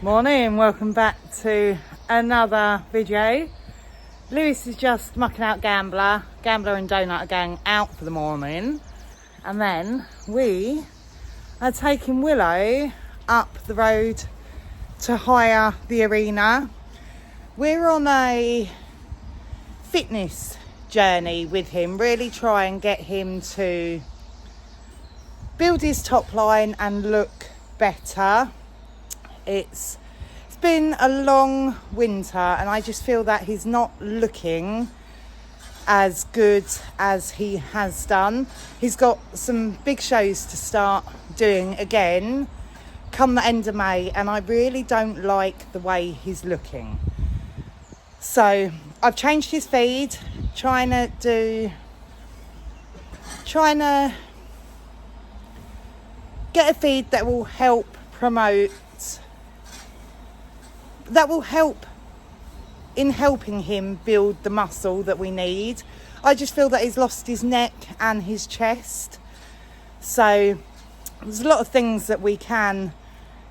Morning, welcome back to another video. Lewis is just mucking out Gambler and Donut are going out for the morning, and then we are taking Willow up the road to hire the arena. We're on a fitness journey with him, really try and get him to build his top line and look better. It's been a long winter and I just feel that he's not looking as good as he has done. He's got some big shows to start doing again come the end of May, and I really don't like the way he's looking. So I've changed his feed, trying to get a feed that will help promote, that will help in helping him build the muscle that we need. I just feel that he's lost his neck and his chest. So there's a lot of things that we can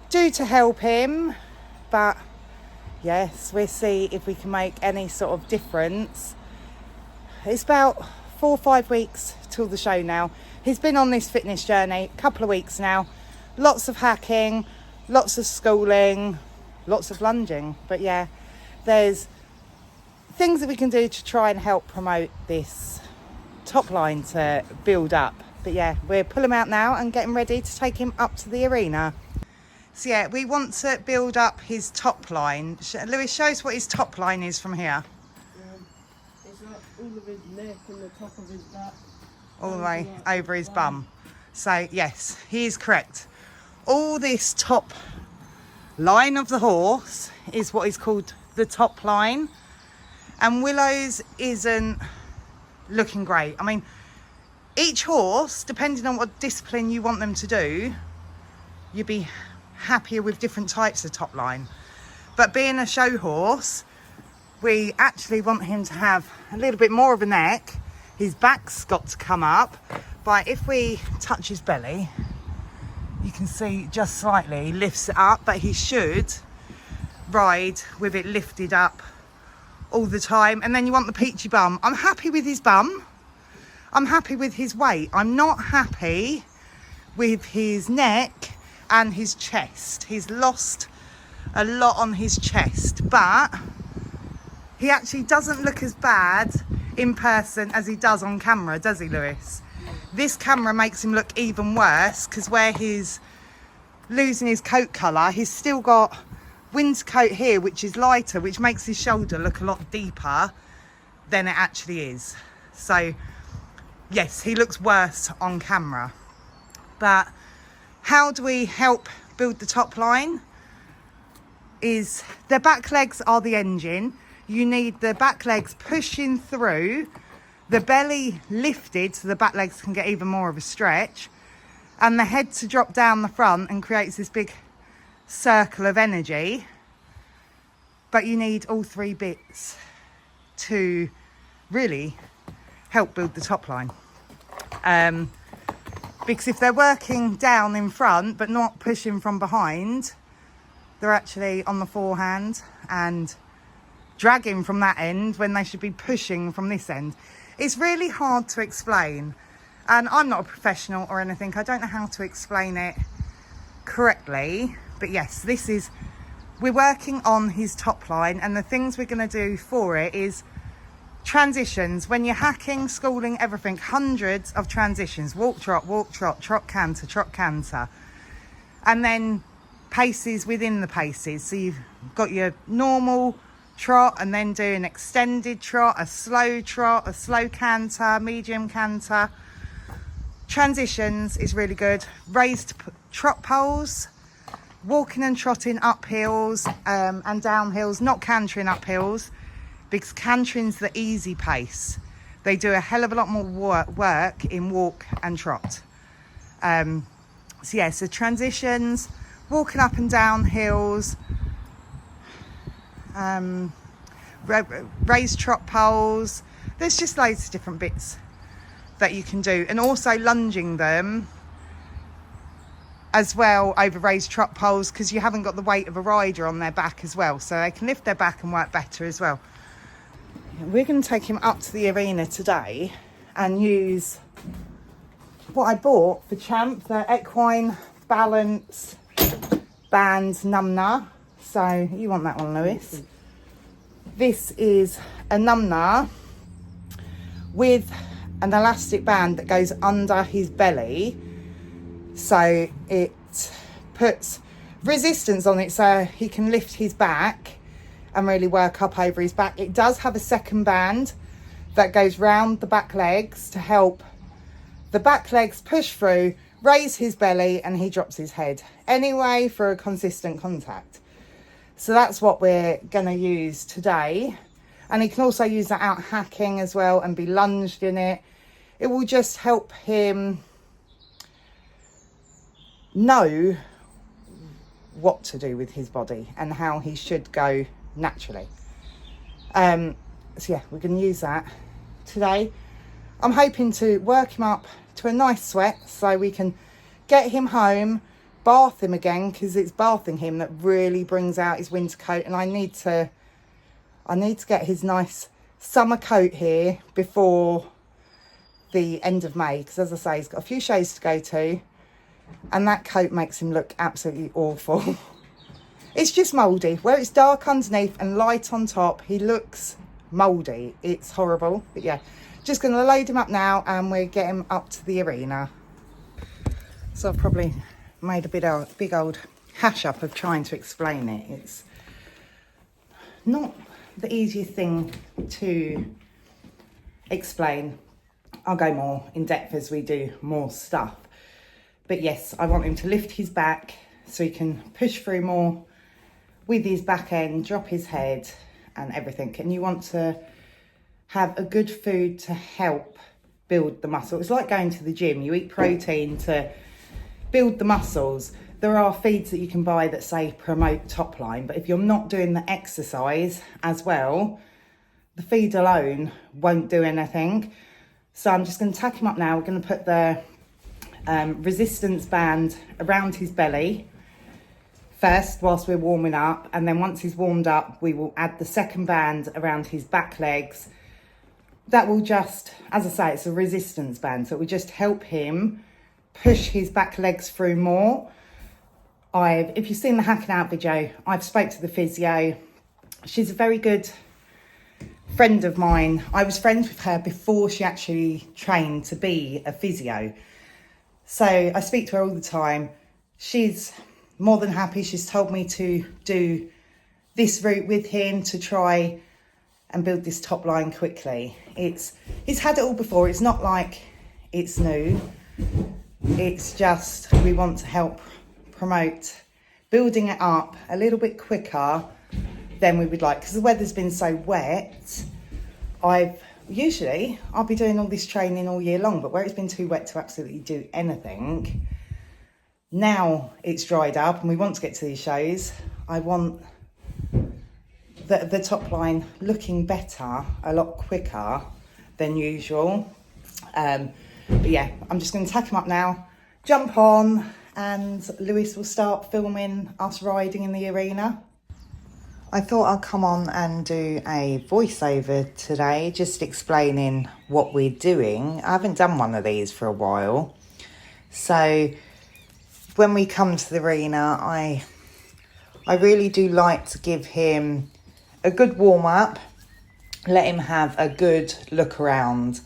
do to help him. But yes, we'll see if we can make any sort of difference. It's about 4 or 5 weeks till the show now. He's been on this fitness journey a couple of weeks now. Lots of hacking, lots of schooling, lots of lunging. But yeah, there's things that we can do to try and help promote this top line to build up. But yeah, we'll pull him out now and get him ready to take him up to the arena. So yeah, we want to build up his top line. Lewis, show us what his top line is from here. It's like all of his neck and the top of his back. All the way over his bum. So yes, he is correct. All this top line of the horse is what is called the top line, and Willow's isn't looking great. I mean, each horse, depending on what discipline you want them to do, you'd be happier with different types of top line. But being a show horse, we actually want him to have a little bit more of a neck. His back's got to come up, but if we touch his belly, you can see just slightly lifts it up, but he should ride with it lifted up all the time. And then you want the peachy bum. I'm happy with his bum. I'm happy with his weight. I'm not happy with his neck and his chest. He's lost a lot on his chest, but he actually doesn't look as bad in person as he does on camera, does he, Lewis? This camera makes him look even worse, because where he's losing his coat colour, he's still got winter coat here, which is lighter, which makes his shoulder look a lot deeper than it actually is. So yes, he looks worse on camera. But how do we help build the top line? Is the back legs are the engine. You need the back legs pushing through, the belly lifted so the back legs can get even more of a stretch, and the head to drop down the front and creates this big circle of energy. But you need all three bits to really help build the top line. Because if they're working down in front but not pushing from behind, they're actually on the forehand and dragging from that end when they should be pushing from this end. It's really hard to explain, and I'm not a professional or anything. I don't know how to explain it correctly, but yes, we're working on his top line, and the things we're going to do for it is transitions. When you're hacking, schooling, everything, hundreds of transitions: walk, trot, trot, canter, and then paces within the paces. So you've got your normal trot, and then do an extended trot, a slow canter, medium canter. Transitions is really good. Raised trot poles, walking and trotting up hills and down hills, not cantering up hills, because cantering's the easy pace. They do a hell of a lot more work in walk and trot. So yeah, so transitions, walking up and down hills, raised trot poles. There's just loads of different bits that you can do, and also lunging them as well over raised trot poles, because you haven't got the weight of a rider on their back as well, so they can lift their back and work better as well. We're going to take him up to the arena today and use what I bought for Champ, the equine balance band number. So you want that one, Lewis? This is a number with an elastic band that goes under his belly, so it puts resistance on it so he can lift his back and really work up over his back. It does have a second band that goes round the back legs to help the back legs push through, raise his belly, and he drops his head anyway for a consistent contact. So that's what we're going to use today. And he can also use that out hacking as well and be lunged in it. It will just help him know what to do with his body and how he should go naturally. So yeah, we're going to use that today. I'm hoping to work him up to a nice sweat so we can get him home, bath him again, because it's bathing him that really brings out his winter coat, and I need to get his nice summer coat here before the end of May, because as I say, he's got a few shows to go to and that coat makes him look absolutely awful. It's just mouldy. Where it's dark underneath and light on top, he looks mouldy. It's horrible. But yeah, just going to load him up now and we'll get him up to the arena. So I've probably made a big old hash up of trying to explain it. It's not the easiest thing to explain. I'll go more in depth as we do more stuff. But yes, I want him to lift his back so he can push through more with his back end, drop his head and everything. And you want to have a good food to help build the muscle. It's like going to the gym. You eat protein to build the muscles. There are feeds that you can buy that say promote Topline, but if you're not doing the exercise as well, the feed alone won't do anything. So I'm just going to tack him up now. We're going to put the resistance band around his belly first whilst we're warming up, and then once he's warmed up we will add the second band around his back legs. That will just, as I say, it's a resistance band, so it will just help him push his back legs through more. If you've seen the hacking out video, I've spoke to the physio. She's a very good friend of mine. I was friends with her before she actually trained to be a physio. So I speak to her all the time. She's more than happy. She's told me to do this route with him to try and build this top line quickly. He's had it all before. It's not like it's new. It's just we want to help promote building it up a little bit quicker than we would like, because the weather's been so wet. I'll be doing all this training all year long, but where it's been too wet to absolutely do anything, now it's dried up and we want to get to these shows. I want the top line looking better a lot quicker than usual. But yeah, I'm just going to tack him up now, jump on, and Lewis will start filming us riding in the arena. I thought I'd come on and do a voiceover today, just explaining what we're doing. I haven't done one of these for a while. So when we come to the arena, I really do like to give him a good warm-up, let him have a good look around.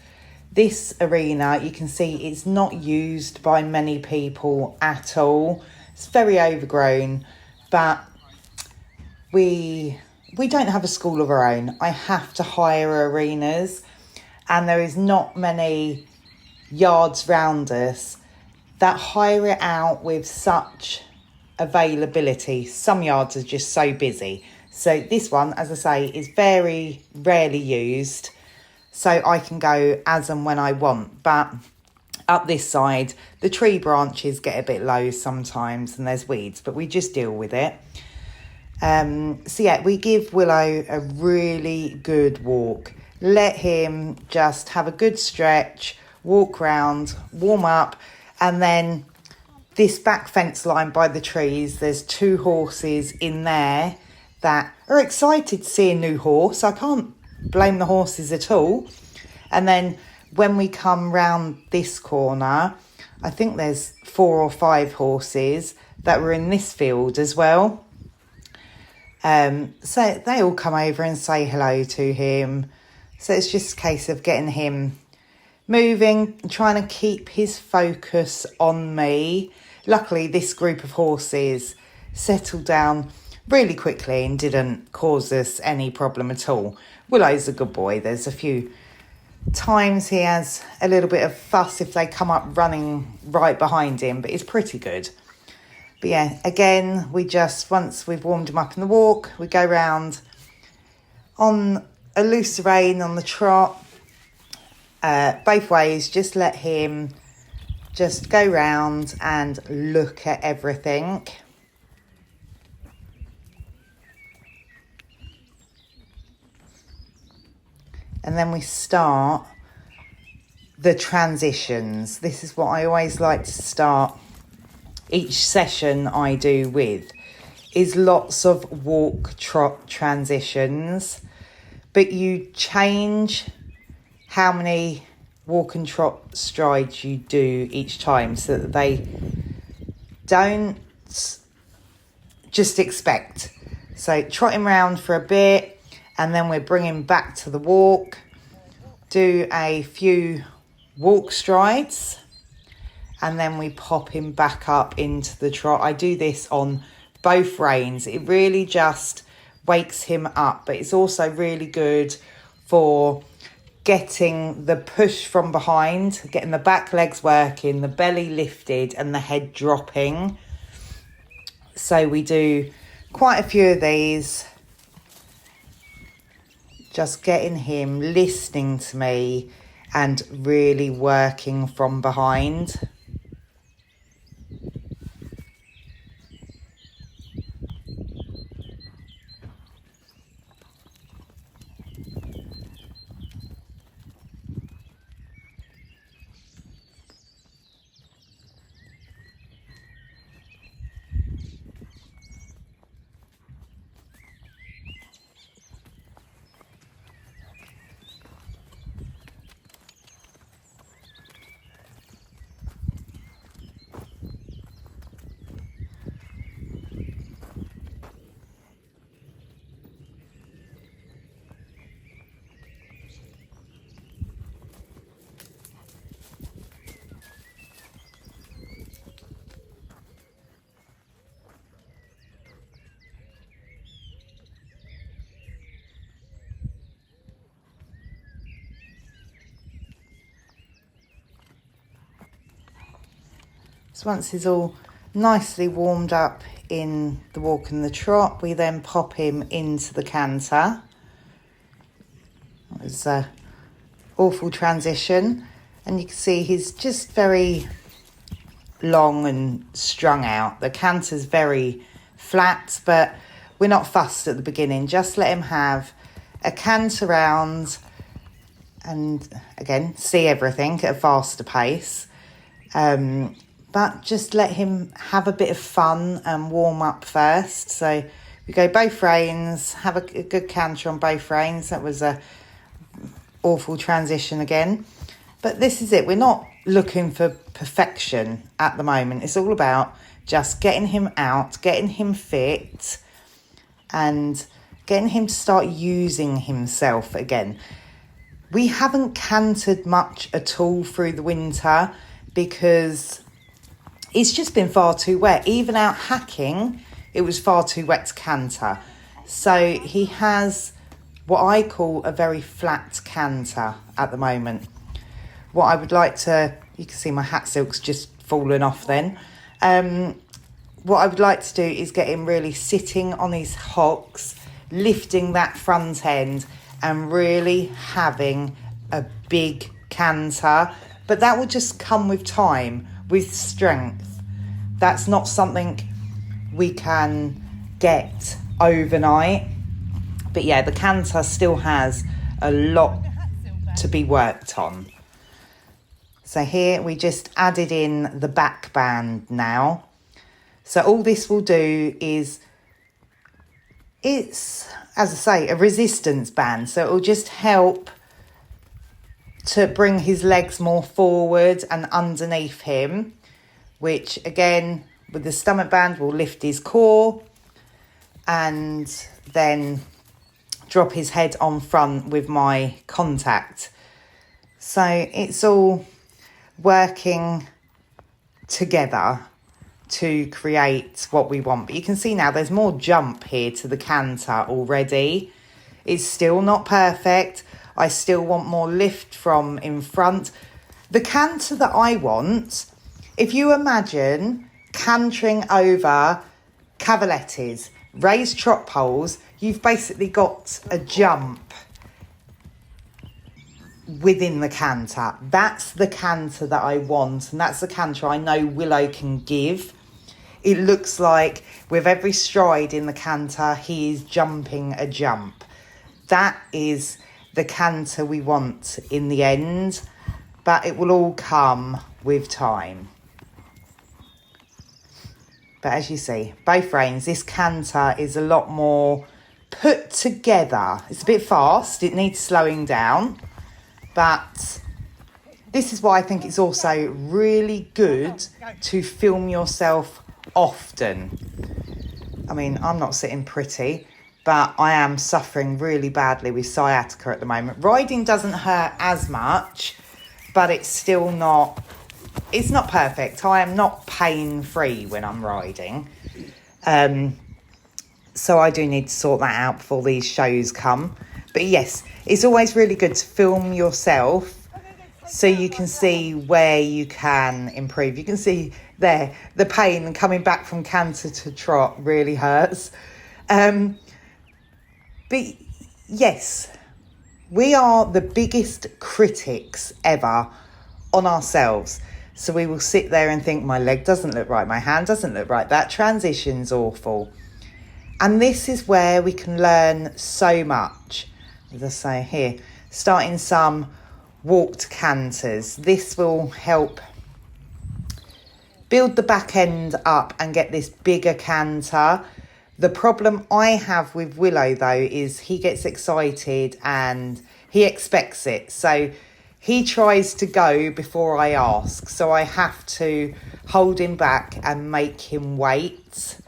This arena, you can see it's not used by many people at all. It's very overgrown, but we don't have a school of our own. I have to hire arenas, and there is not many yards round us that hire it out with such availability. Some yards are just so busy. So this one, as I say, is very rarely used, so I can go as and when I want. But up this side, the tree branches get a bit low sometimes and there's weeds, but we just deal with it. So yeah, we give Willow a really good walk. Let him just have a good stretch, walk round, warm up, and then this back fence line by the trees, there's 2 horses in there that are excited to see a new horse. I can't blame the horses at all. And then when we come round this corner, I think there's 4 or 5 horses that were in this field as well. So they all come over and say hello to him. So it's just a case of getting him moving, trying to keep his focus on me. Luckily, this group of horses settled down really quickly and didn't cause us any problem at all. Willow's a good boy. There's a few times he has a little bit of fuss if they come up running right behind him, but he's pretty good. But yeah, again, once we've warmed him up in the walk, we go round on a loose rein on the trot, both ways. Just let him just go round and look at everything. And then we start the transitions. This is what I always like to start each session I do with, is lots of walk trot transitions, but you change how many walk and trot strides you do each time so that they don't just expect. So trot him round for a bit and then we bring him back to the walk, do a few walk strides, and then we pop him back up into the trot. I do this on both reins. It really just wakes him up, but it's also really good for getting the push from behind, getting the back legs working, the belly lifted and the head dropping. So we do quite a few of these, just getting him listening to me and really working from behind. So once he's all nicely warmed up in the walk and the trot, we then pop him into the canter. It was an awful transition, and you can see he's just very long and strung out. The canter's very flat, but we're not fussed at the beginning. Just let him have a canter round and, again, see everything at a faster pace. But just let him have a bit of fun and warm up first. So we go both reins, have a good canter on both reins. That was a awful transition again. But this is it. We're not looking for perfection at the moment. It's all about just getting him out, getting him fit, and getting him to start using himself again. We haven't cantered much at all through the winter because it's just been far too wet. Even out hacking, it was far too wet to canter. So he has what I call a very flat canter at the moment. What I would like to, you can see my hat silk's just fallen off then. What I would like to do is get him really sitting on his hocks, lifting that front end and really having a big canter. But that will just come with time, with strength. That's not something we can get overnight. But yeah, the canter still has a lot to be worked on. So here we just added in the back band now. So all this will do is, it's, as I say, a resistance band. So it will just help to bring his legs more forward and underneath him, which again, with the stomach band, will lift his core and then drop his head on front with my contact. So it's all working together to create what we want. But you can see now there's more jump here to the canter already. It's still not perfect. I still want more lift from in front. The canter that I want, if you imagine cantering over cavalettis, raised trot poles, you've basically got a jump within the canter. That's the canter that I want, and that's the canter I know Willow can give. It looks like with every stride in the canter, he is jumping a jump. That is the canter we want in the end, but it will all come with time. But as you see, both reins, this canter is a lot more put together. It's a bit fast, it needs slowing down, but this is why I think it's also really good to film yourself often. I mean, I'm not sitting pretty, but I am suffering really badly with sciatica at the moment. Riding doesn't hurt as much, but it's still not, it's not perfect. I am not pain-free when I'm riding. So I do need to sort that out before these shows come. But yes, it's always really good to film yourself so you can see where you can improve. You can see there, the pain coming back from canter to trot really hurts. But yes, we are the biggest critics ever on ourselves. So we will sit there and think, my leg doesn't look right, my hand doesn't look right, that transition's awful. And this is where we can learn so much. As I say here, starting some walked canters. This will help build the back end up and get this bigger canter. The problem I have with Willow though is he gets excited and he expects it. So he tries to go before I ask. So I have to hold him back and make him wait.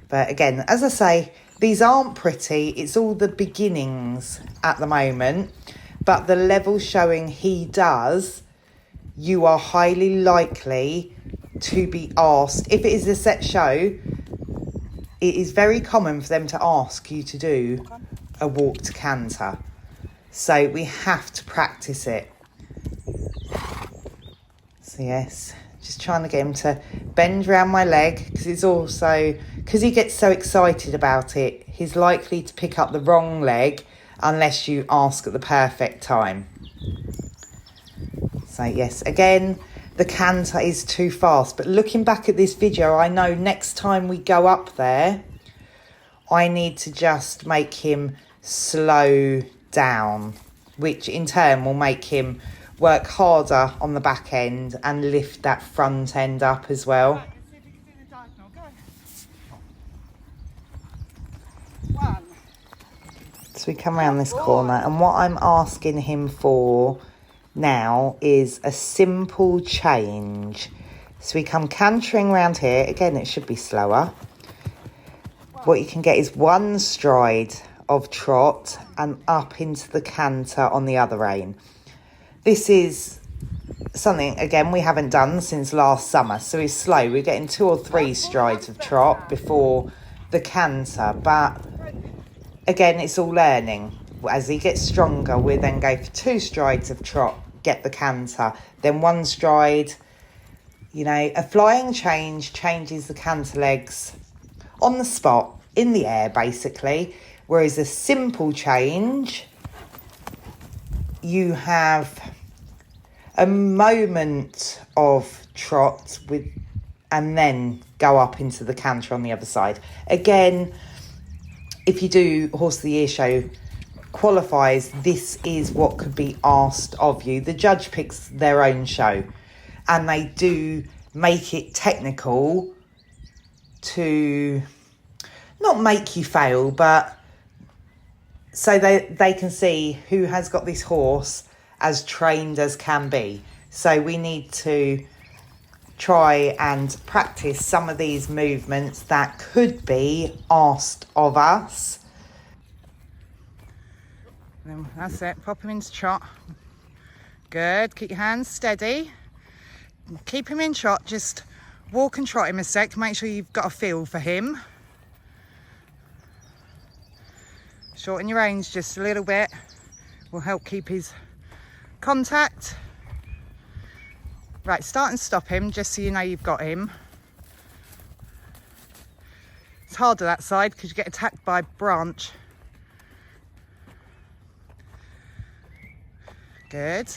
But again, as I say, these aren't pretty. It's all the beginnings at the moment. But the level showing he does, you are highly likely to be asked. If it is a set show, it is very common for them to ask you to do a walked canter. So we have to practice it. So yes, just trying to get him to bend around my leg, because it's also, because he gets so excited about it, he's likely to pick up the wrong leg unless you ask at the perfect time. So yes, again, the canter is too fast. But looking back at this video, I know next time we go up there, I need to just make him slow down, which in turn will make him work harder on the back end and lift that front end up as well. So we come around this corner, and what I'm asking him for now is a simple change. So we come cantering around here. Again, it should be slower. What you can get is one stride of trot and up into the canter on the other rein. This is something, again, we haven't done since last summer. So it's slow. We're getting 2 or 3 strides of trot before the canter. But again, it's all learning. As he gets stronger, we'll then go for 2 strides of trot, get the canter, then 1 stride. You know, a flying change changes the canter legs on the spot, in the air, basically. Whereas a simple change, you have a moment of trot with, and then go up into the canter on the other side. Again, if you do Horse of the Year show qualifies, this is what could be asked of you. The judge picks their own show, and they do make it technical to not make you fail, but so they can see who has got this horse as trained as can be. So we need to try and practice some of these movements that could be asked of us. That's it, pop him into trot. Good, keep your hands steady. Keep him in trot, just walk and trot him a sec, make sure you've got a feel for him. Shorten your reins just a little bit, will help keep his contact. Right, start and stop him, just so you know you've got him. It's harder that side because you get attacked by branch. Good.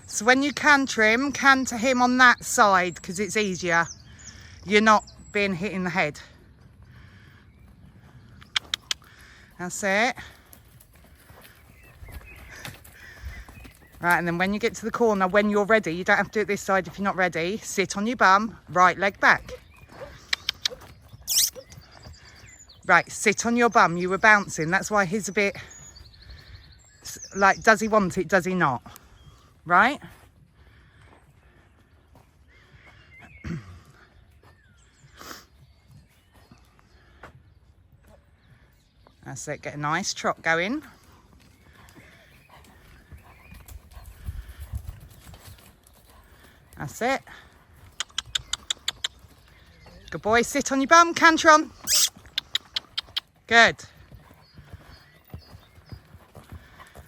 So when you canter him on that side because it's easier. You're not being hit in the head. That's it. Right, and then when you get to the corner, when you're ready, you don't have to do it this side if you're not ready. Sit on your bum, right leg back. Right, sit on your bum. You were bouncing. That's why he's a bit like, does he want it, does he not? Right? That's it, get a nice trot going. That's it. Good boy, sit on your bum, canter on. Good.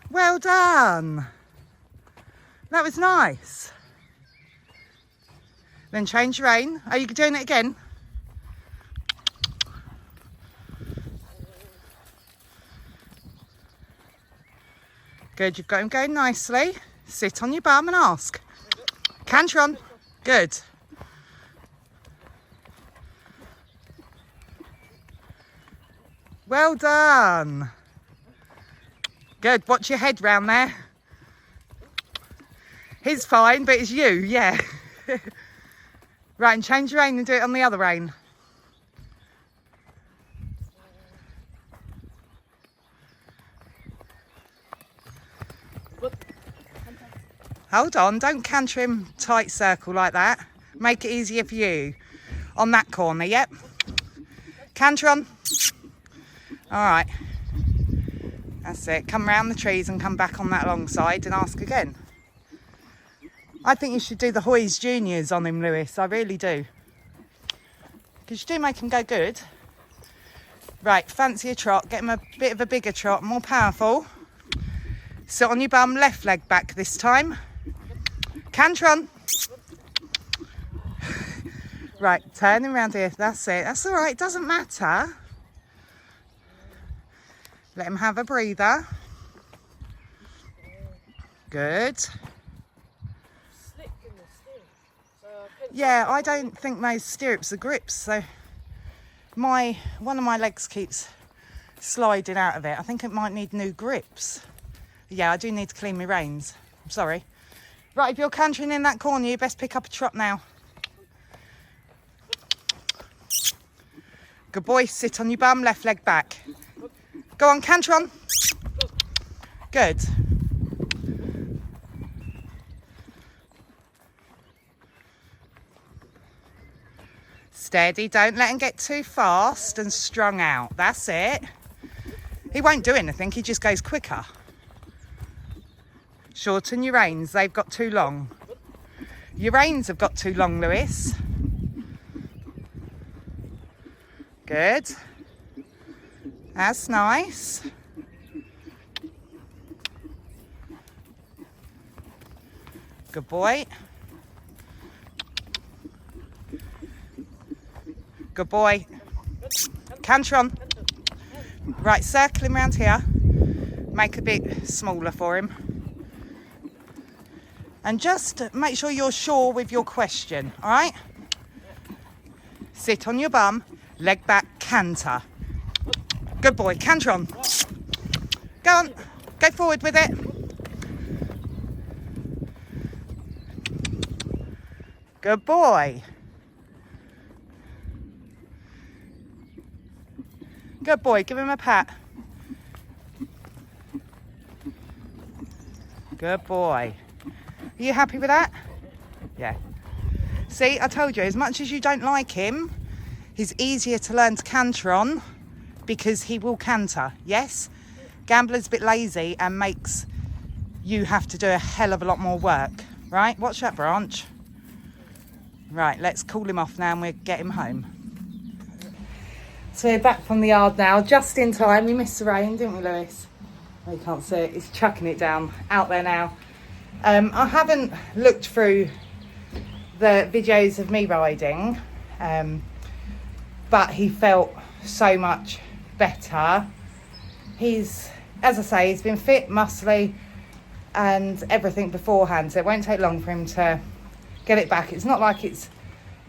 Well done. That was nice. Then change your rein. Are you doing it again? Good, you've got him going nicely. Sit on your bum and ask. Canter on. Good. Well done. Good, watch your head round there. He's fine, but it's you, yeah. Right, and change your rein and do it on the other rein. Hold on, don't canter him tight circle like that. Make it easier for you. On that corner, yep. Canter on. All right. That's it. Come round the trees and come back on that long side and ask again. I think you should do the Hoys Juniors on him, Lewis. I really do. Because you do make him go good. Right, fancy a trot. Get him a bit of a bigger trot, more powerful. Sit on your bum, left leg back this time. Canter on. Right, turn him around here. That's it. That's all right. It doesn't matter. Let him have a breather. Good. Yeah, I don't think those stirrups are grips, so one of my legs keeps sliding out of it. I think it might need new grips. Yeah, I do need to clean my reins. I'm sorry. Right, if you're cantering in that corner, you best pick up a trot now. Good boy, sit on your bum, left leg back. Go on, canter on. Good. Steady, don't let him get too fast and strung out. That's it. He won't do anything, he just goes quicker. Shorten your reins, they've got too long. Your reins have got too long, Lewis. Good. That's nice. Good boy. Good boy. Canter on. Right, circle him around here. Make a bit smaller for him. And just make sure you're sure with your question, all right? Sit on your bum, leg back, canter. Good boy, canter on. Go on, go forward with it. Good boy. Good boy, give him a pat. Good boy. Are you happy with that? Yeah. See, I told you, as much as you don't like him, he's easier to learn to canter on because he will canter, yes? Gambler's a bit lazy and makes you have to do a hell of a lot more work, right? Watch that branch. Right, let's call him off now and we'll get him home. So we're back from the yard now, just in time. We missed the rain, didn't we, Lewis? Oh, you can't see it. He's chucking it down out there now. I haven't looked through the videos of me riding, but he felt so much better. He's, as I say, he's been fit, muscly, and everything beforehand, so it won't take long for him to get it back. It's not like it's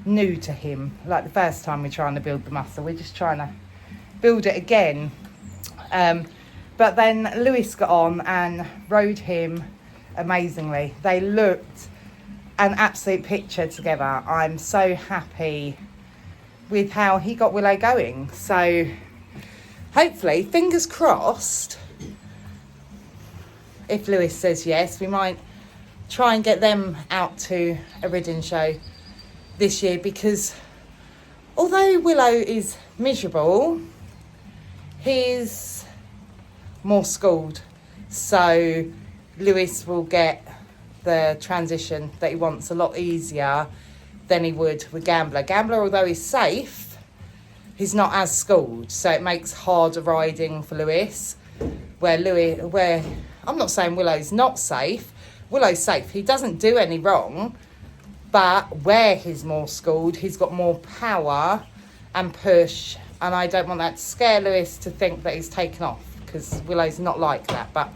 new to him, like the first time we're trying to build the muscle. We're just trying to build it again. But then Lewis got on and rode him amazingly. They looked an absolute picture together. I'm so happy with how he got Willow going. So hopefully, fingers crossed, if Lewis says yes, we might try and get them out to a riding show this year, because although Willow is miserable, he's more schooled, so Lewis will get the transition that he wants a lot easier than he would with Gambler. Gambler, although he's safe, he's not as schooled, so it makes harder riding for Lewis. Where I'm not saying Willow's not safe. Willow's safe. He doesn't do any wrong, but where he's more schooled, he's got more power and push, and I don't want that to scare Lewis to think that he's taken off, because Willow's not like that. But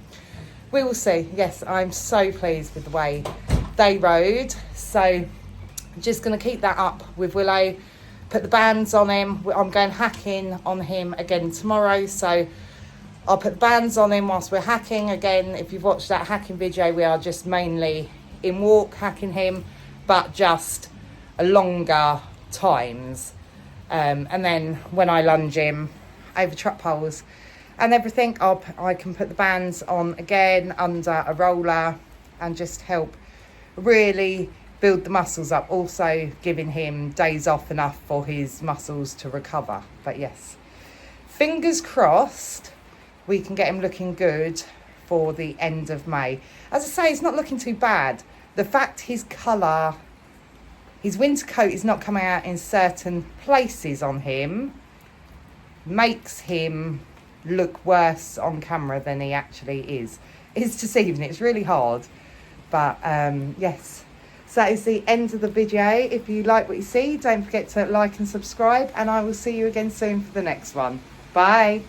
we will see. Yes, I'm so pleased with the way they rode. So I'm just going to keep that up with Willow, put the bands on him. I'm going hacking on him again tomorrow, so I'll put the bands on him whilst we're hacking. Again, if you've watched that hacking video, we are just mainly in walk hacking him, but just longer times. And then when I lunge him over truck poles and everything, I can put the bands on again under a roller and just help really build the muscles up. Also giving him days off enough for his muscles to recover. But yes, fingers crossed we can get him looking good for the end of May. As I say, it's not looking too bad. The fact his colour, his winter coat is not coming out in certain places on him, makes him look worse on camera than he actually is. It's deceiving. It's really hard. But yes, so that is the end of the video. If you like what you see, don't forget to like and subscribe, and I will see you again soon for the next one. Bye.